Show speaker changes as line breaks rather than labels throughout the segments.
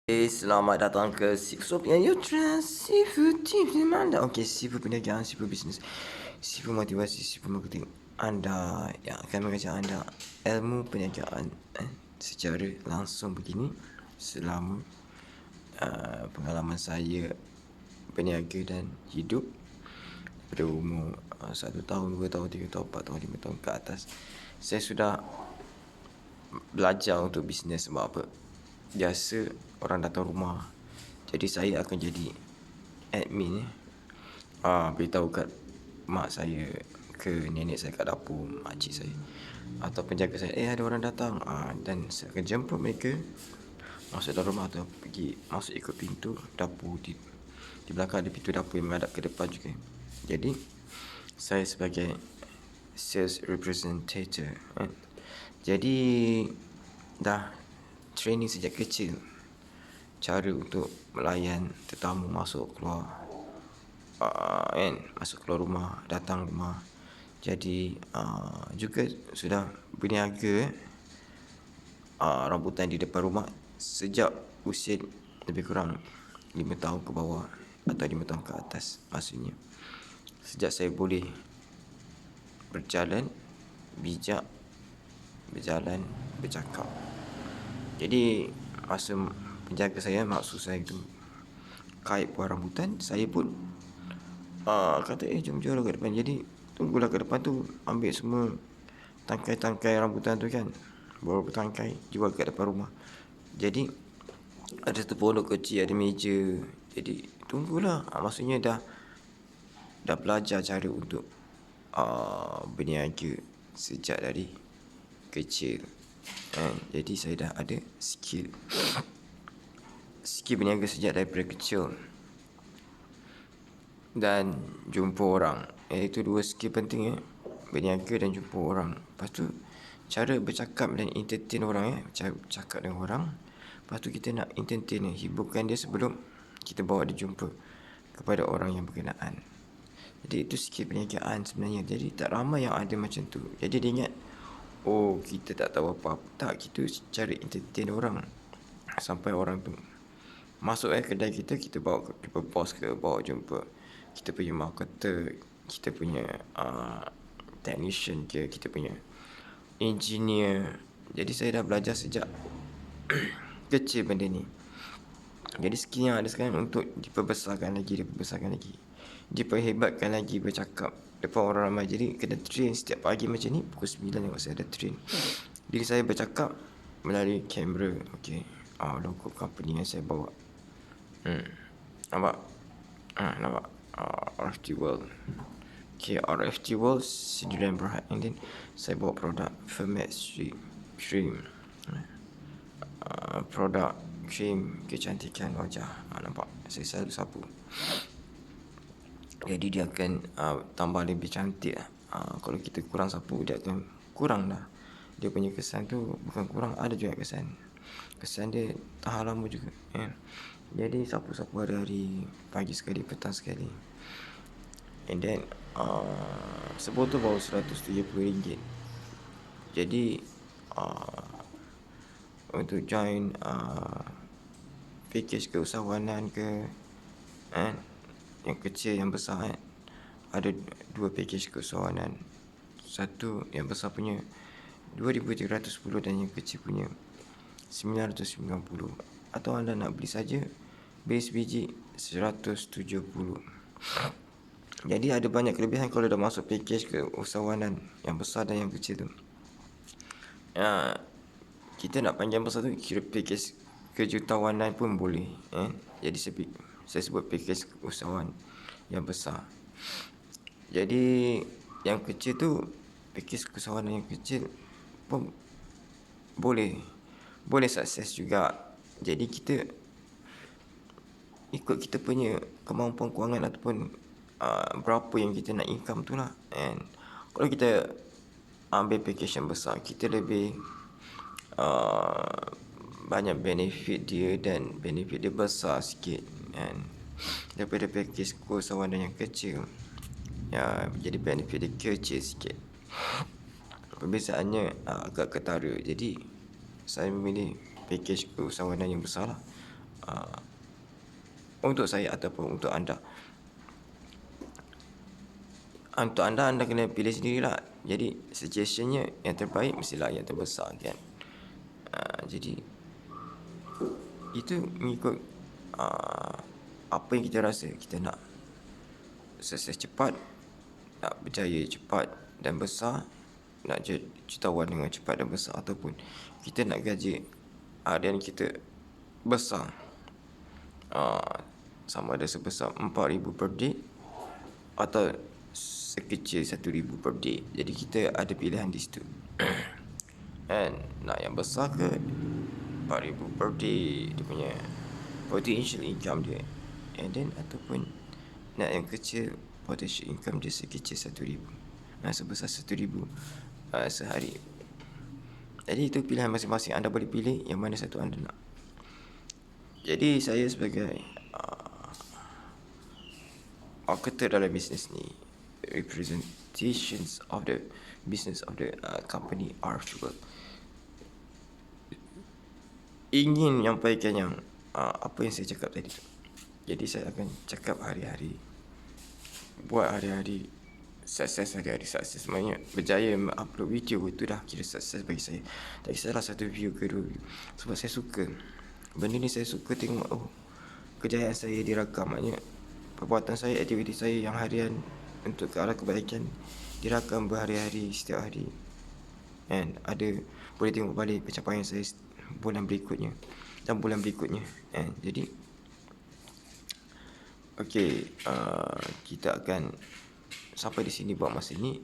Selamat datang ke Seafood yang you trust. Seafood team di mana? Okey, seafood perniagaan, seafood bisnes, seafood motivasi, seafood marketing. Anda yang akan mengajar anda ilmu perniagaan secara langsung begini selama pengalaman saya berniaga dan hidup pada umur 1 tahun, 2 tahun, 3 tahun, 4 tahun, 5 tahun ke atas. Saya sudah belajar untuk bisnes. Sebab apa? Biasa orang datang rumah, jadi saya akan jadi admin, beritahu kat mak saya ke nenek saya kat dapur, makcik saya atau penjaga saya, ada orang datang, dan saya akan jemput mereka masuk dalam rumah atau pergi masuk ikut pintu dapur. Di belakang ada pintu dapur yang menghadap ke depan juga. Jadi saya sebagai sales representative, jadi dah training sejak kecil cara untuk melayan tetamu masuk keluar, masuk keluar rumah, datang rumah. Jadi juga sudah berniaga rambutan di depan rumah sejak usia lebih kurang 5 tahun ke bawah atau 5 tahun ke atas. Maksudnya sejak saya boleh berjalan, bijak, berjalan, bercakap. Jadi masa penjaga saya, maksud saya tu kait buah rambutan, saya pun kata jom jual kat depan. Jadi tunggulah kat depan tu, ambil semua tangkai-tangkai rambutan tu kan, baru bertangkai jual kat depan rumah. Jadi ada satu pondok kecil, ada meja. Jadi tunggulah, maksudnya dah belajar cara untuk berniaga sejak dari kecil. Jadi saya dah ada skill berniaga sejak daripada kecil. Dan jumpa orang, itu dua skill penting, berniaga dan jumpa orang. Lepas tu cara bercakap dan entertain orang, cara bercakap dengan orang. Lepas tu kita nak entertain, hiburkan dia sebelum kita bawa dia jumpa kepada orang yang berkenaan. Jadi itu skill perniagaan sebenarnya. Jadi tak ramai yang ada macam tu. Jadi dia ingat, oh kita tak tahu apa-apa. Tak, kita cara entertain orang sampai orang tu masuk kedai kita, kita bawa jumpa bos ke, bawa jumpa kita punya marketer, kita punya technician ke, kita punya engineer. Jadi saya dah belajar sejak kecil benda ni. Jadi skill yang ada sekarang untuk diperbesarkan lagi, diperhebatkan lagi bercakap depan orang ramai. Jadi kena train setiap pagi macam ni, pukul 9 tengok saya ada train. Jadi saya bercakap melalui kamera. Okay, logo company yang saya bawa. Nampak? Nampak? RFT World. Okay, RFT World Sindiran Berhad. And then saya bawa produk Fermex Cream, produk krim kecantikan wajah. Nampak? Saya selalu sapu. Jadi dia akan tambah lebih cantik. Kalau kita kurang sapu, dia akan kurang dah. Dia punya kesan tu bukan kurang, ada juga kesan dia tahan lama juga. Jadi sapu-sapu hari-hari, pagi sekali, petang sekali. And then sebotol baru RM170. Jadi untuk join package keusahawanan ke, yang kecil, yang besar, ada dua package keusahawanan. Satu yang besar punya 2,310 dan yang kecil punya 990. Atau anda nak beli saja base biji 170. Jadi ada banyak kelebihan kalau dah masuk package keusahawanan yang besar dan yang kecil tu. Kita nak panjang besar tu, kira package kejutawan pun boleh. Jadi saya sebut package keusahawan yang besar. Jadi yang kecil tu, package keusahawan yang kecil pun boleh sukses juga. Jadi kita ikut kita punya kemampuan kewangan ataupun berapa yang kita nak income tu lah. And kalau kita ambil package yang besar, kita lebih banyak benefit dia, dan benefit dia besar sikit daripada package keusahawanan yang kecil. Jadi benefit dia kecil sikit. Perbezaannya agak ketara. Jadi saya memilih package keusahawanan yang besar lah. untuk saya ataupun untuk anda. Untuk anda kena pilih sendirilah. Jadi suggestionnya yang terbaik mestilah yang terbesar kan. Jadi itu mengikut apa yang kita rasa. Kita nak sukses cepat, nak berjaya cepat dan besar, nak jadi jutawan dengan cepat dan besar, ataupun kita nak gaji harian kita besar, sama ada sebesar 4,000 per day atau sekecil 1,000 per day. Jadi kita ada pilihan di situ. And nak yang besar ke 4,000 per day dia punya potential income dia, and then ataupun nak yang kecil potential income dia sekecil 1,000, sebesar 1,000 sehari. Jadi itu pilihan masing-masing. Anda boleh pilih yang mana satu anda nak. Jadi saya sebagai marketer dalam bisnes ni, representations of the business of the company are sure ingin menyampaikan yang apa yang saya cakap tadi tu. Jadi saya akan cakap hari-hari, buat hari-hari, sukses hari-hari, sukses. Semuanya berjaya upload video itu dah kira sukses bagi saya. Tak kisahlah satu view ke 2 view, sebab saya suka benda ni. Saya suka tengok kejayaan saya dirakam. Maknanya perbuatan saya, aktiviti saya yang harian untuk ke arah kebaikan dirakam berhari-hari, setiap hari. And ada boleh tengok balik pencapaian saya bulan berikutnya dan bulan berikutnya. And jadi kita akan sampai di sini buat masa ni,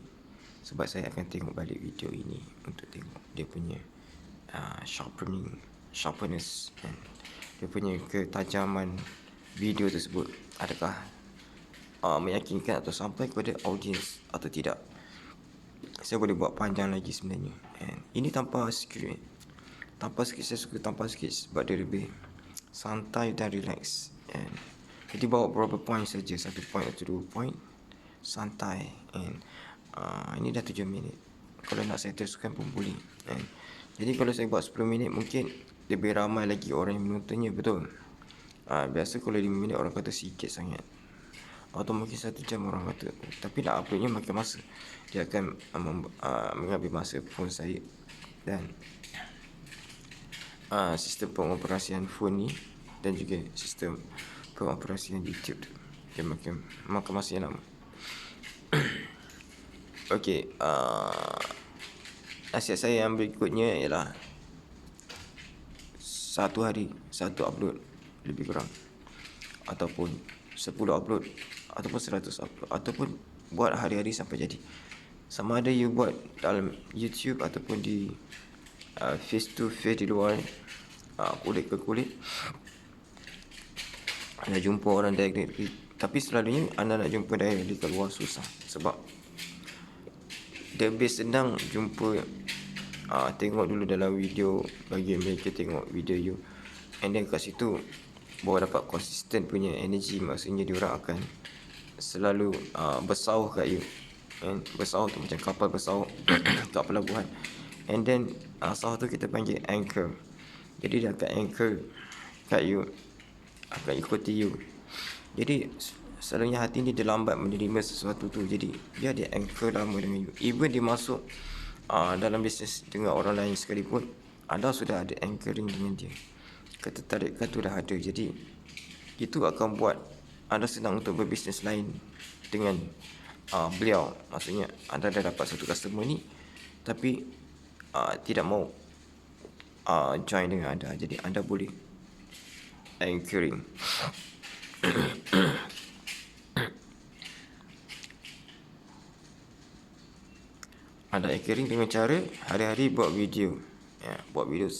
sebab saya akan tengok balik video ini untuk tengok dia punya sharpness and dia punya ketajaman video tersebut, adakah meyakinkan atau sampai kepada audience atau tidak. Saya boleh buat panjang lagi sebenarnya. And ini tanpa skrip. Tanpa skrip, saya suka tanpa skrip sebab dia lebih santai dan relax. And jadi bawa beberapa point saja, 1 point atau 2 point, santai. And ini dah 7 minit. Kalau nak saya teruskan pun boleh. And jadi kalau saya buat 10 minit mungkin lebih ramai lagi orang yang menontonnya, betul. Biasa kalau 5 minit orang kata sikit sangat, atau mungkin 1 jam orang kata. Tapi nak uploadnya makan masa. Dia akan mengambil masa phone saya dan sistem pengoperasian phone ni, dan juga sistem pengoperasian YouTube tu. Dia makan masa yang lama. Nasihat saya yang berikutnya ialah 1 hari 1 upload lebih kurang, ataupun 10 upload, ataupun 100 upload, ataupun buat hari-hari sampai jadi. Sama ada you buat dalam YouTube ataupun di face to face di luar, kulit ke kulit, anda jumpa orang directly. Tapi selalunya anda nak jumpa directly kat luar susah, sebab dia lebih senang jumpa, tengok dulu dalam video, bagi mereka tengok video you, and then kat situ baru dapat konsisten punya energy. Maksudnya diorang akan selalu bersauh kat you. And bersauh tu macam kapal bersauh kat pelabuhan. And then sauh tu kita panggil anchor. Jadi dia akan anchor kat you, akan ikuti you. Jadi selalunya hati ni dia lambat menerima sesuatu tu. Jadi dia ada anchor lama dengan you. Even dia masuk dalam bisnes dengan orang lain sekalipun, anda sudah ada anchoring dengan dia. Ketertarikan tu dah ada. Jadi itu akan buat anda senang untuk berbisnes lain dengan beliau. Maksudnya anda dah dapat satu customer ni, tapi tidak mau join dengan anda. Jadi anda boleh anchoring. Anda anchoring dengan cara hari-hari buat video. Buat video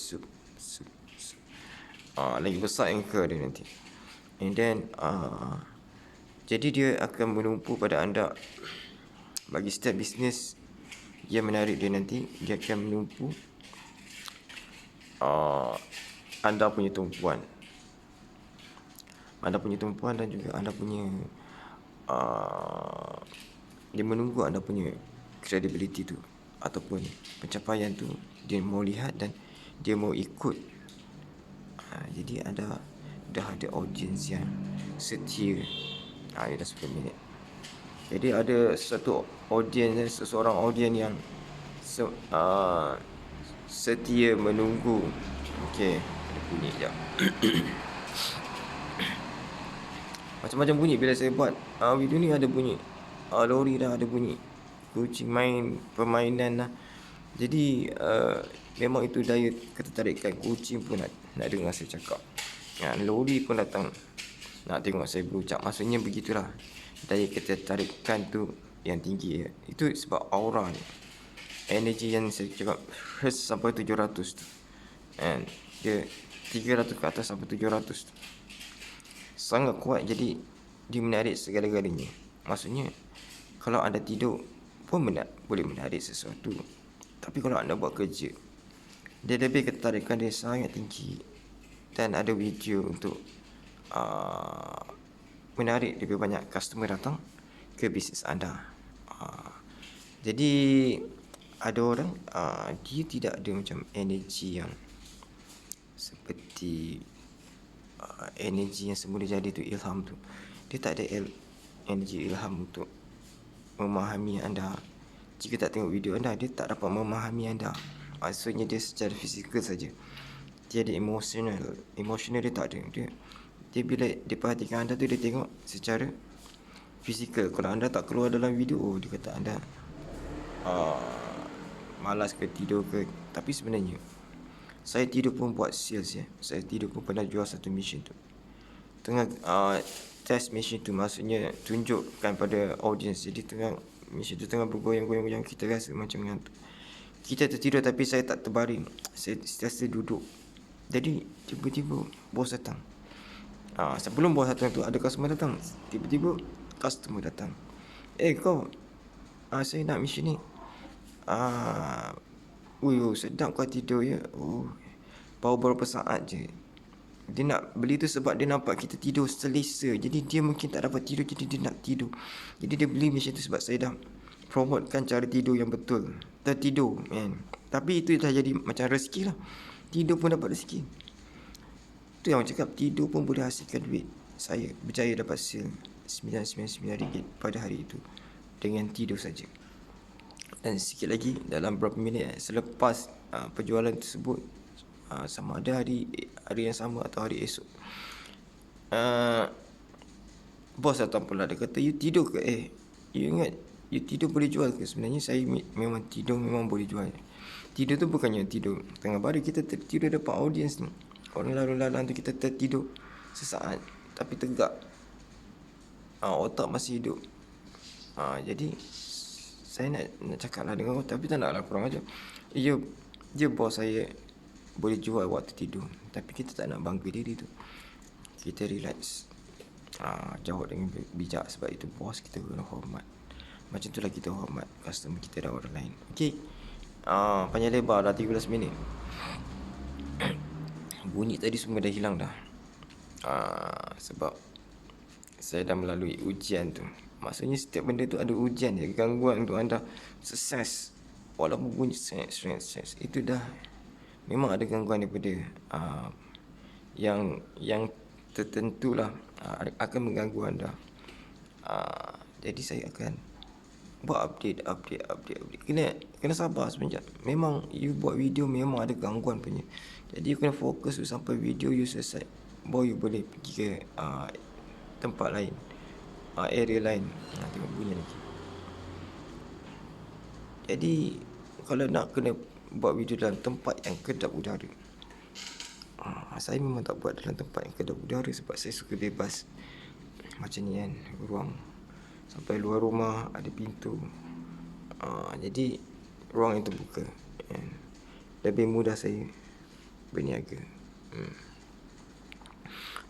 lagi besar anchor dia nanti. And then jadi dia akan menumpu pada anda. Bagi setiap bisnes yang menarik dia nanti, dia akan menumpu anda punya tumpuan. Anda punya tumpuan dan juga anda punya dia menunggu anda punya credibility tu ataupun pencapaian tu. Dia mau lihat dan dia mau ikut. Jadi anda dah ada audience yang setia. Ini dah 10 minit. Jadi ada satu audience, seseorang audience yang setia menunggu. Okey, ada bunyi sekejap. Macam-macam bunyi bila saya buat video ni. Ada bunyi lori dah, ada bunyi kucing main permainan lah. Jadi memang itu daya ketertarikan. Kucing pun nak dengar saya cakap. Lori pun datang nak tengok saya berucap. Maksudnya begitulah, daya ketertarikan tu yang tinggi. Itu sebab aura ni, energi yang saya cakap hertz sampai 700 tu, and dia 300 ke atas sampai 700 tu sangat kuat. Jadi dia menarik segala-galanya. Maksudnya kalau anda tidur pun boleh menarik sesuatu. Tapi kalau anda buat kerja, dia lebih ketertarikan dia sangat tinggi. Dan ada video untuk menarik lebih banyak customer datang ke bisnes anda. Jadi ada orang dia tidak ada macam energi yang seperti energi yang semula jadi tu, ilham tu. Dia tak ada energi ilham untuk memahami anda. Jika tak tengok video anda, dia tak dapat memahami anda. Maksudnya dia secara fizikal saja. Dia ada emotional dia tak ada. Dia bila dia perhatikan anda tu, dia tengok secara fizikal. Kalau anda tak keluar dalam video, dia kata anda malas ke, tidur ke. Tapi sebenarnya saya tidur pun buat sales ya. Saya tidur pun pernah jual satu mesin tu. Tengah test mesin tu, maksudnya tunjukkan pada audience. Jadi mesin tu tengah bergoyang-goyang, kita rasa macam ngantuk. Kita tertidur, tapi saya tak terbaring. Saya sentiasa duduk. Jadi tiba-tiba bos datang. Sebelum bos datang tu, ada customer datang. Tiba-tiba customer datang. Kau, saya nak mesin ni. Sedap kau tidur ya. Baru berapa saat je. Dia nak beli tu sebab dia nampak kita tidur selesa. Jadi dia mungkin tak dapat tidur, jadi dia nak tidur. Jadi dia beli mesin tu sebab saya dah promotekan cara tidur yang betul. Tertidur kan. Tapi itu dah jadi macam rezeki lah. Tidur pun dapat rezeki. Tu yang cakap, tidur pun boleh hasilkan duit. Saya berjaya dapat sale RM999 pada hari itu dengan tidur saja. Dan sikit lagi, dalam beberapa minit selepas penjualan tersebut, sama ada hari yang sama atau hari esok, bos datang pula. Dia kata, you tidur ke? You ingat you tidur boleh jual ke? Sebenarnya saya memang tidur memang boleh jual. Tidur tu bukannya tidur tengah baring. Kita tertidur depan audience ni. Orang lalu-lalang tu kita tertidur sesaat tapi tegak. Otak masih hidup. Jadi saya nak cakap lah dengan orang, tapi tak naklah kurang ajar. Dia bos saya boleh jual waktu tidur, tapi kita tak nak bangga diri tu. Kita relax, jawab dengan bijak. Sebab itu bos kita kena hormat. Macam tu lah kita hormat customer kita dan orang lain. Okay, panjang lebar dah 13 minit. Bunyi tadi semua dah hilang dah. Sebab saya dah melalui ujian tu. Maksudnya setiap benda tu ada ujian je, gangguan untuk anda sukses. Walaupun bunyi stress, itu dah memang ada gangguan daripada yang tertentu lah, akan mengganggu anda. Jadi saya akan buat update. Kena sabar sebentar. Memang you buat video memang ada gangguan punya. Jadi you kena fokus sampai video you selesai, baru you boleh pergi ke tempat lain, area lain. Tengok bunyi lagi. Jadi kalau nak kena buat video dalam tempat yang kedap udara, saya memang tak buat dalam tempat yang kedap udara sebab saya suka bebas. Macam ni kan, ruang sampai luar rumah ada pintu. Jadi ruang yang terbuka, lebih mudah saya berniaga.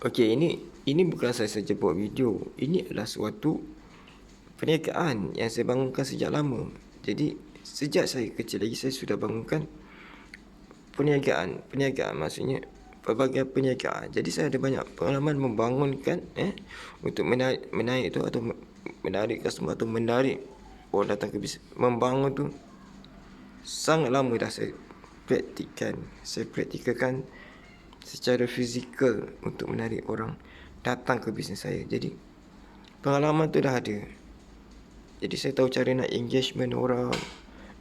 Okey, ini bukan saya saja buat video. Ini adalah suatu perniagaan yang saya bangunkan sejak lama. Jadi sejak saya kecil lagi saya sudah bangunkan perniagaan. Maksudnya pelbagai perniagaan. Jadi saya ada banyak pengalaman membangunkan untuk menaik tu, atau menarik customer, atau menarik orang datang ke bisnes. Membangun tu sangat lama dah saya praktikalkan secara fizikal untuk menarik orang datang ke bisnes saya. Jadi pengalaman tu dah ada. Jadi saya tahu cara nak engagement orang,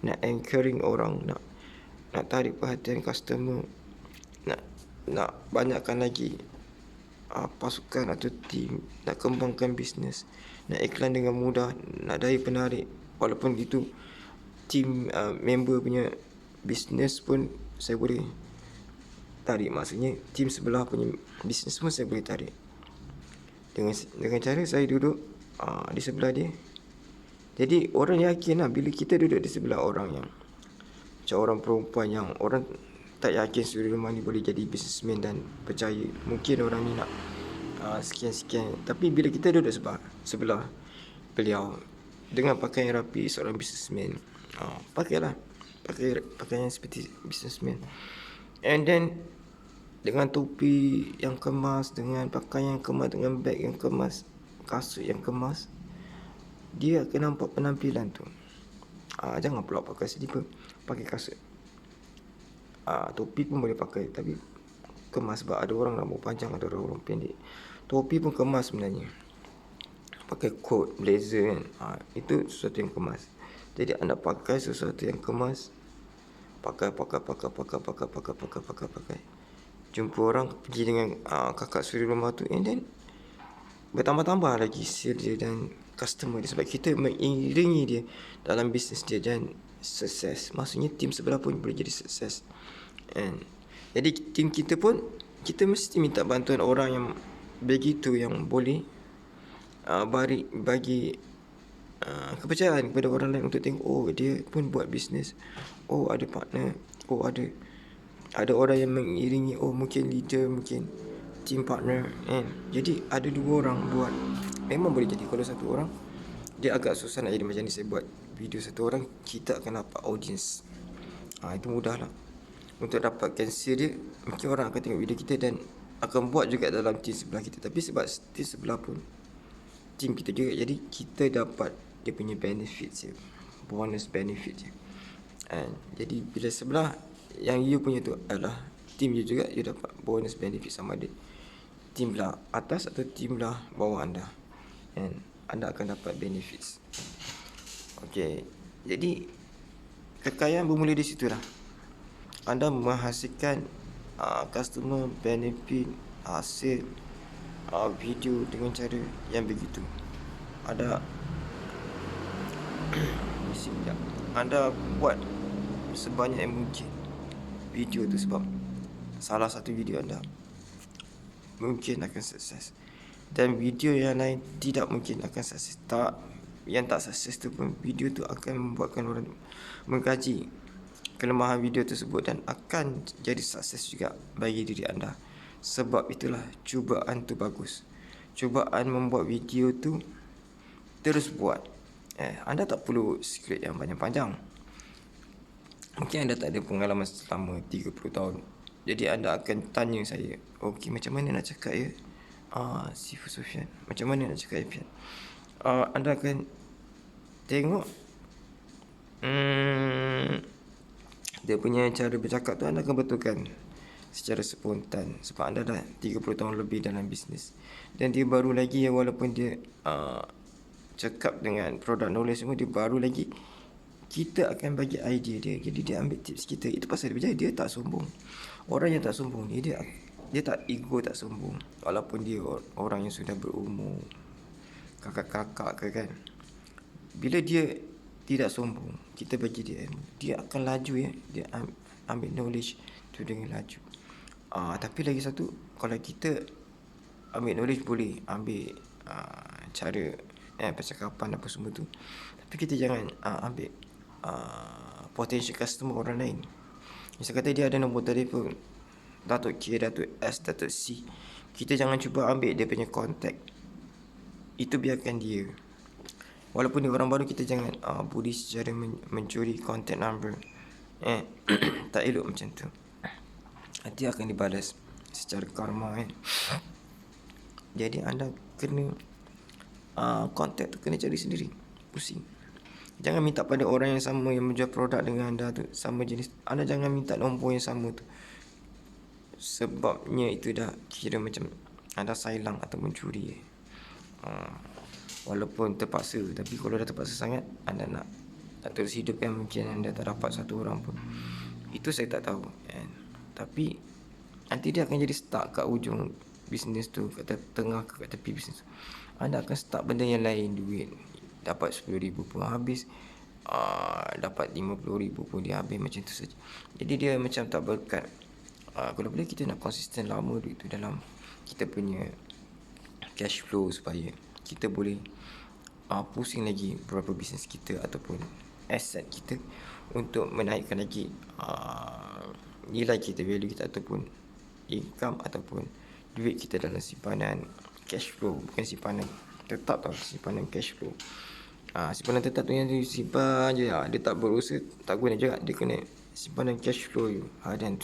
nak anchoring orang, nak tarik perhatian customer, nak banyakkan lagi pasukan atau team, nak kembangkan bisnes, nak iklan dengan mudah, nak daya penarik. Walaupun itu team member punya bisnes pun saya boleh tarik. Maksudnya team sebelah punya bisnes pun saya boleh tarik dengan cara saya duduk di sebelah dia. Jadi orang yakin lah bila kita duduk di sebelah orang yang macam orang perempuan yang orang tak yakin Suri Rumah ni boleh jadi businessman dan percaya. Mungkin orang ni nak sekian-sekian. Tapi bila kita duduk sebelah beliau dengan pakaian rapi seorang businessman, pakailah pakaian seperti businessman. And then dengan topi yang kemas, dengan pakaian yang kemas, dengan beg yang kemas, kasut yang kemas, dia akan nampak penampilan tu. Jangan pula pakai slipper, pakai kasut. Topi pun boleh pakai, tapi kemas sebab ada orang rambut panjang, ada orang pendek. Topi pun kemas sebenarnya. Pakai coat, blazer kan. Itu sesuatu yang kemas. Jadi anda pakai sesuatu yang kemas, pakai. Jumpa orang, pergi dengan kakak suri rumah tu, and then bertambah-tambah lagi sale dia dan customer dia, sebab kita mengiringi dia dalam bisnes dia dan sukses. Maksudnya tim sebelah pun boleh jadi sukses. And jadi tim kita pun, kita mesti minta bantuan orang yang begitu, yang boleh bagi kepercayaan kepada orang lain untuk tengok, dia pun buat bisnes, ada partner, ada orang yang mengiringi, mungkin leader, mungkin team partner, jadi ada dua orang buat, memang boleh jadi. Kalau satu orang dia agak susah nak jadi. Macam ni saya buat video satu orang, kita akan dapat audience. Itu mudah lah untuk dapatkan share dia. Mungkin orang akan tengok video kita dan akan buat juga dalam team sebelah kita. Tapi sebab team sebelah pun team kita juga, jadi kita dapat dia punya benefit je, bonus benefit je. Jadi bila sebelah yang you punya tu adalah team you juga, you dapat bonus benefit sama ada team belah atas atau team belah bawah anda, and anda akan dapat benefits. Okay, jadi kekayaan bermula di situ lah. Anda menghasilkan customer benefit, hasil video dengan cara yang begitu. Anda buat sebanyak yang mungkin video tu, sebab salah satu video anda mungkin akan sukses dan video yang lain tidak mungkin akan sukses. Yang tak sukses tu pun, video tu akan membuatkan orang mengkaji kelemahan video tersebut dan akan jadi sukses juga bagi diri anda. Sebab itulah cubaan tu bagus. Cubaan membuat video tu, terus buat. Anda tak perlu skrip yang panjang-panjang. Mungkin anda tak ada pengalaman selama 30 tahun. Jadi anda akan tanya saya, okey, macam mana nak cakap ya Sifu Sufyan, macam mana nak cakap Fian. Anda akan tengok dia punya cara bercakap tu, anda akan betulkan secara spontan. Sebab anda dah 30 tahun lebih dalam bisnes, dan dia baru lagi, walaupun dia cakap dengan produk knowledge semua, dia baru lagi, kita akan bagi idea dia. Jadi dia ambil tips kita. Itu pasal dia berjaya. Dia tak sombong. Orang yang tak sombong ni, dia tak ego, tak sombong. Walaupun dia orang yang sudah berumur, kakak-kakak ke kan, bila dia tidak sombong, kita bagi dia ilmu, dia akan laju ya. Dia ambil knowledge tu dengan laju. Tapi lagi satu, kalau kita ambil knowledge, boleh ambil cara percakapan apa semua tu, tapi kita jangan ambil potential customer orang lain. Misal kata dia ada nombor telefon Datuk K, Datuk S, Datuk C, kita jangan cuba ambil dia punya contact. Itu biarkan dia. Walaupun dia orang baru, kita jangan bully secara mencuri contact number. Tak elok macam tu. Nanti akan dibalas secara karma kan. Jadi anda kena contact tu kena cari sendiri. Pusing. Jangan minta pada orang yang sama, yang menjual produk dengan anda tu, sama jenis. Anda jangan minta nombor yang sama tu. sebabnya itu dah kira macam anda sailang atau mencuri. Walaupun terpaksa, tapi kalau dah terpaksa sangat, anda nak terus hidup kan, mungkin anda tak dapat satu orang pun. Itu saya tak tahu kan. Tapi nanti dia akan jadi stuck kat ujung bisnes tu, kat tengah ke kat tepi bisnes tu. Anda akan start benda yang lain, duit dapat 10,000 pun habis, dapat 50,000 pun dia habis, macam tu saja. Jadi dia macam tak berkat. Kalau boleh kita nak konsisten lama duit tu dalam kita punya cash flow, supaya kita boleh pusing lagi beberapa bisnes kita ataupun aset kita untuk menaikkan lagi nilai kita, value kita, ataupun income ataupun duit kita dalam simpanan cash flow. Bukan simpanan tetap tau, simpanan cash flow. Simpanan tetap tu yang simpan je, dia tak berusaha, tak guna juga. Dia kena simpanan cash flow you. Dan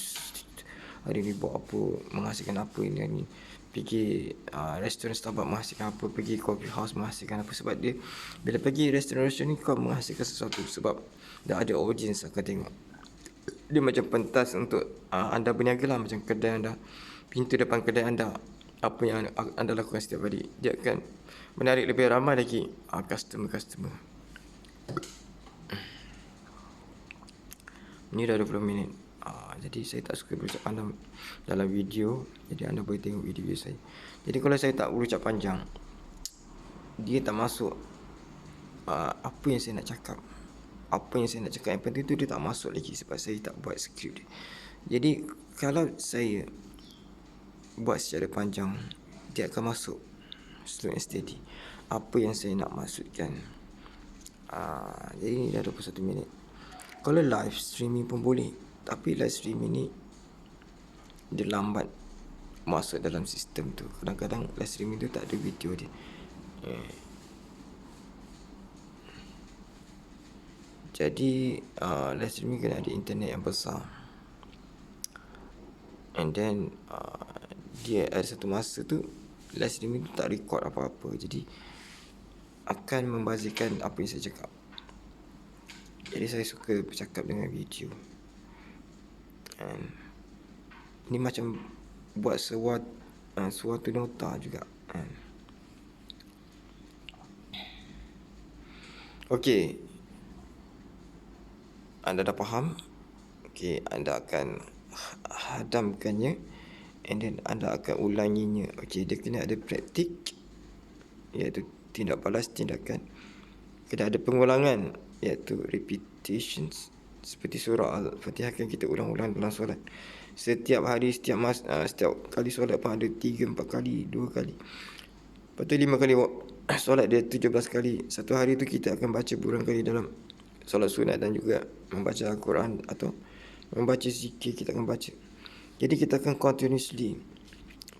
hari ni buat apa, menghasilkan apa ini, hari ni pergi restoran Starbucks menghasilkan apa, pergi coffee house menghasilkan apa. Sebab dia bila pergi restoran ni kau menghasilkan sesuatu, sebab dah ada audience akan tengok. Dia macam pentas untuk anda berniaga lah, macam kedai anda, pintu depan kedai anda, apa yang anda lakukan setiap hari, dia akan menarik lebih ramai lagi customer. Ini dah 20 minit. Jadi saya tak suka berucap panjang dalam video, jadi anda boleh tengok video saya. Jadi kalau saya tak berucap panjang, dia tak masuk apa yang saya nak cakap. Apa yang saya nak cakap yang penting tu dia tak masuk lagi, sebab saya tak buat skrip dia. Jadi kalau saya buat secara panjang, dia akan masuk slow and steady apa yang saya nak maksudkan. Jadi ni dah 21 minit. Kalau live streaming pun boleh, tapi live streaming ni dia lambat masuk dalam sistem tu. Kadang-kadang live streaming tu tak ada video dia. Jadi live streaming kena ada internet yang besar. And then dia ada satu masa tu live streaming tu tak record apa-apa, jadi akan membazirkan apa yang saya cakap. Jadi saya suka bercakap dengan video. And ini macam buat suatu nota juga. Okey, anda dah faham. Okey, anda akan hadamkannya, and then anda akan ulanginya. Okey, dia kena ada praktik, iaitu tindak balas tindakan. Kena ada pengulangan, iaitu repetitions. Seperti surah Al-Fatihah kan kita ulang-ulang dalam solat. Setiap hari, setiap kali solat pun ada 3-4 kali, 2 kali. Lepas tu 5 kali solat, dia 17 kali. Satu hari tu kita akan baca berulang kali dalam solat sunat, dan juga membaca Al-Quran atau membaca zikir kita akan baca. Jadi kita akan continuously.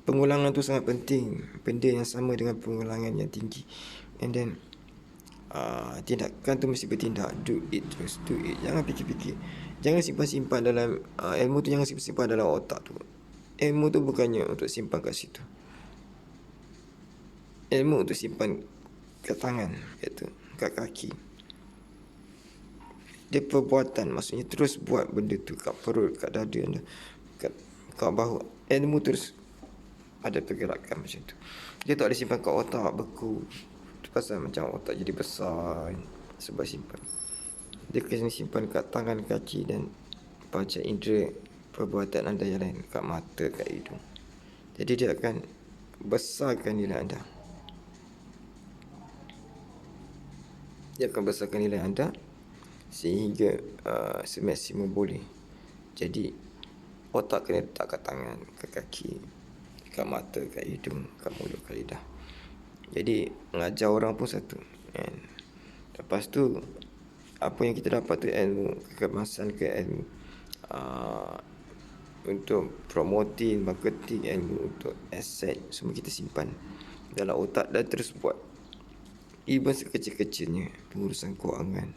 Pengulangan tu sangat penting. Benda yang sama dengan pengulangan yang tinggi. And then tindakan tu mesti bertindak. Do it terus, do it. Jangan fikir-fikir. Jangan simpan-simpan dalam ilmu tu, jangan simpan dalam otak tu. Ilmu tu bukannya untuk simpan kat situ. Ilmu untuk simpan kat tangan, iaitu kat kaki. Dia perbuatan, maksudnya terus buat benda tu kat perut, kat dada anda, kat bahu. Ilmu terus ada pergerakan macam tu. Dia tak boleh simpan kat otak, beku. Itu pasal macam otak jadi besar sebab simpan. Dia kena simpan kat tangan, kaki, dan panca indera perbuatan anda yang lain, kat mata, kat hidung. Jadi dia akan besarkan nilai anda. Dia akan besarkan nilai anda sehingga semaksimum boleh. Jadi otak kena letak kat tangan, kat kaki, kat mata, kat hidung, kat mulut, kat lidah. Jadi mengajar orang pun satu. And lepas tu apa yang kita dapat tu ilmu, kekemasan ke ilmu untuk promoting, marketing, ilmu untuk aset, semua kita simpan dalam otak dan terus buat. Even sekecil-kecilnya pengurusan kewangan,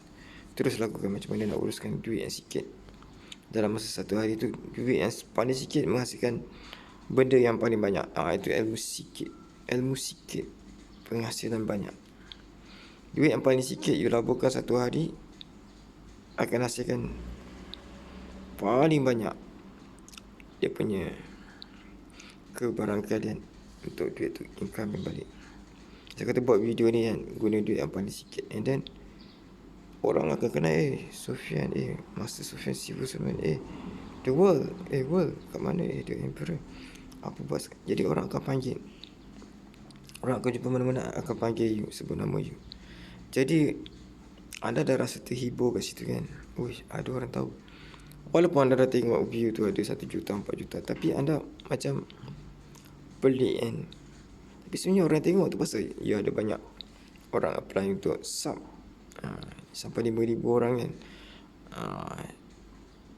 terus lakukan. Macam mana nak uruskan duit yang sikit dalam masa satu hari tu. Duit yang paling sikit menghasilkan benda yang paling banyak. Itu ilmu sikit. Ilmu sikit, penghasilan banyak. Duit yang paling sikit you laburkan satu hari akan hasilkan paling banyak dia punya ke barang kalian untuk duit tu income yang balik. Saya kata buat video ni kan, guna duit yang paling sikit, and then orang akan kenal, Sofian, Master Sofian Sibu Sulaiman, the world, world kat mana, the emperor, apa buat. Jadi orang akan panggil, orang akan jumpa mana-mana akan panggil you, sebut nama you. Jadi anda dah rasa terhibur kat situ kan. Uish, ada orang tahu. Walaupun anda dah tengok view tu ada 1 juta, 4 juta, tapi anda macam pelik kan. Tapi sebenarnya orang tengok tu pasal ya ada banyak orang apply untuk sub. Sampai 5,000 orang kan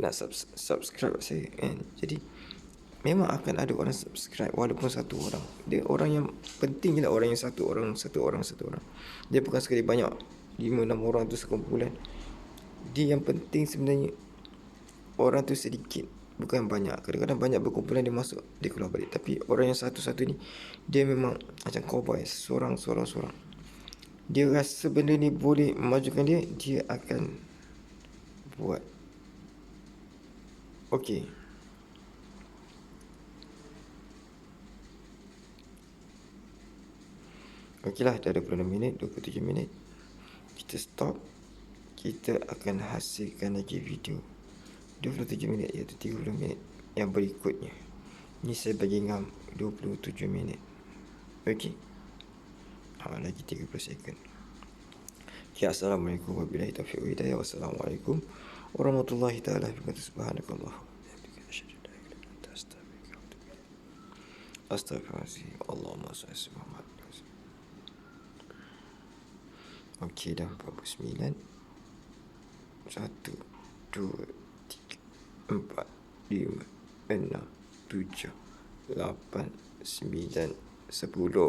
nak subscribe saya kan. Jadi memang akan ada orang subscribe walaupun 1 orang. Dia orang yang penting je lah, orang yang 1 orang. Dia bukan sekali banyak 5-6 orang tu sekumpulan. Dia yang penting sebenarnya orang tu sedikit, bukan banyak. Kadang-kadang banyak berkumpulan, dia masuk, dia keluar balik. Tapi orang yang satu-satu ni, dia memang macam cowboy, seorang. Dia rasa benda ni boleh memajukan dia, dia akan buat. Okey. Okeylah, dah 26 minit, 27 minit. Kita stop. Kita akan hasilkan lagi video 27 minit, iaitu 30 minit yang berikutnya. Ni saya bagi ngam 27 minit. Okey. Lagi 30 second. Okay, Assalamualaikum warahmatullahi wabarakatuh. Wassalamualaikum warahmatullahi taala wabarakatuh. Subhanakallah. Astagfirullahaladzim. Allahumma salli Muhammad. Okey, dah 49. 1, 2, 3, 4, 5, 6, 7, 8, 9, 10.